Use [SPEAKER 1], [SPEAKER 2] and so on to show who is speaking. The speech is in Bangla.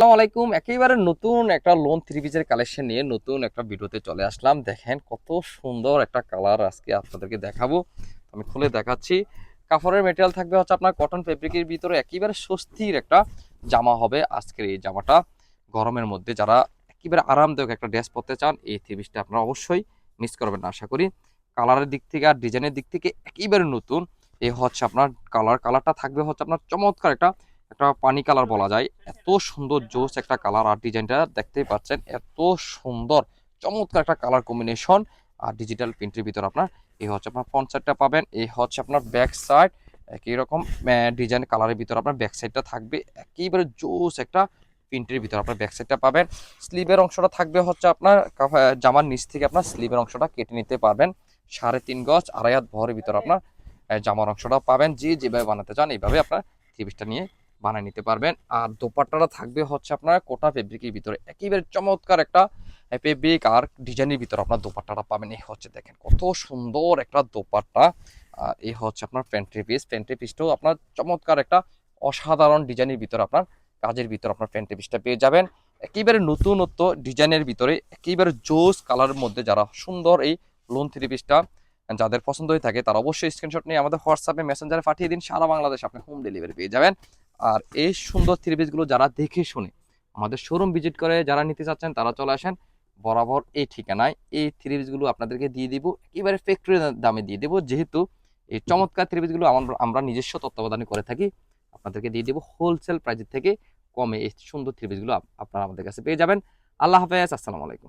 [SPEAKER 1] আসসালামু আলাইকুম। একেবারে নতুন একটা লোন থ্রি পিসের কালেকশন নিয়ে নতুন একটা ভিডিওতে চলে আসলাম। দেখেন কত সুন্দর একটা কালার আজকে আপনাদেরকে দেখাবো। আমি খুলে দেখাচ্ছি। কাপড়ের মেটেরিয়াল থাকবে হচ্ছে আপনার কটন ফেব্রিকের ভিতরে, একেবারে স্বস্তির একটা জামা হবে আজকের এই জামাটা। গরমের মধ্যে যারা একেবারে আরামদায়ক একটা ড্রেস পরতে চান, এই থ্রি পিসটা আপনারা অবশ্যই মিস করবেন না আশা করি। কালারের দিক থেকে আর ডিজাইনের দিক থেকে একেবারে নতুন। এই হচ্ছে আপনার কালারটা থাকবে হচ্ছে আপনার চমৎকার একটা একটা পানি কালার বলা যায়। এত সুন্দর জোস একটা কালার, আর ডিজাইনটা দেখতেই পাচ্ছেন এত সুন্দর চমৎকার একটা কালার কম্বিনেশন। আর ডিজিটাল প্রিন্টের ভিতর আপনার এই হচ্ছে আপনার ফ্রন্ট সাইডটা পাবেন, এই হচ্ছে আপনার ব্যাক সাইড। একই রকম ডিজাইন কালারের ভিতর আপনার ব্যাক সাইডটা থাকবে একেবারে জোস একটা প্রিন্টের ভিতর আপনার ব্যাক সাইডটা পাবেন। স্লিভের অংশটা থাকবে হচ্ছে আপনার জামার নিচ থেকে আপনার স্লিভের অংশটা কেটে নিতে পারবেন। 3.5 গজ 2.5 হাত ভরের ভিতর আপনার জামার অংশটা পাবেন। যেভাবে বানাতে চান এইভাবে আপনার থ্রি পিসটা নিয়ে বানিয়ে নিতে পারবেন। আর দোপাট্টাটা থাকবে হচ্ছে আপনার কোটা ফেব্রিকের ভিতরে, একেবারে চমৎকার একটা ফেব্রিক আর ডিজাইনের ভিতরে আপনার দোপাট্টাটা পাবেন। এই হচ্ছে দেখেন কত সুন্দর একটা দোপাট্টা। আর এই হচ্ছে আপনার প্যান্ট্রি পিসটাও আপনার চমৎকার একটা অসাধারণ ডিজাইনের ভিতরে আপনার কাজের ভিতর আপনার প্যান্ট্রি পিসটা পেয়ে যাবেন। একেবারে নতুনত্ব ডিজাইনের ভিতরে একেবারে জোস কালারের মধ্যে যারা সুন্দর এই লোন থ্রি পিসটা যাদের পছন্দ হয়ে থাকে তারা অবশ্যই স্ক্রিনশট নিয়ে আমাদের হোয়াটসঅ্যাপে মেসেঞ্জারে পাঠিয়ে দিন। সারা বাংলাদেশ আপনি হোম ডেলিভারি পেয়ে যাবেন। আর এই সুন্দর থ্রি পিসগুলো যারা দেখে শুনে আমাদের শোরুম ভিজিট করে যারা নিতে চাচ্ছেন তারা চলে আসেন বরাবর এই ঠিকানায়। এই থ্রি পিসগুলো আপনাদেরকে দিয়ে দিব একেবারে ফ্যাক্টরি দামে দিয়ে দেবো, যেহেতু এই চমৎকার থ্রি পিসগুলো আমরা নিজস্ব তত্ত্বাবধানে করে থাকি। আপনাদেরকে দিয়ে দেবো হোলসেল প্রাইসের থেকে কমে এই সুন্দর থ্রি পিসগুলো আপনারা আমাদের কাছে পেয়ে যাবেন। আল্লাহ হাফেজ, আসসালামু আলাইকুম।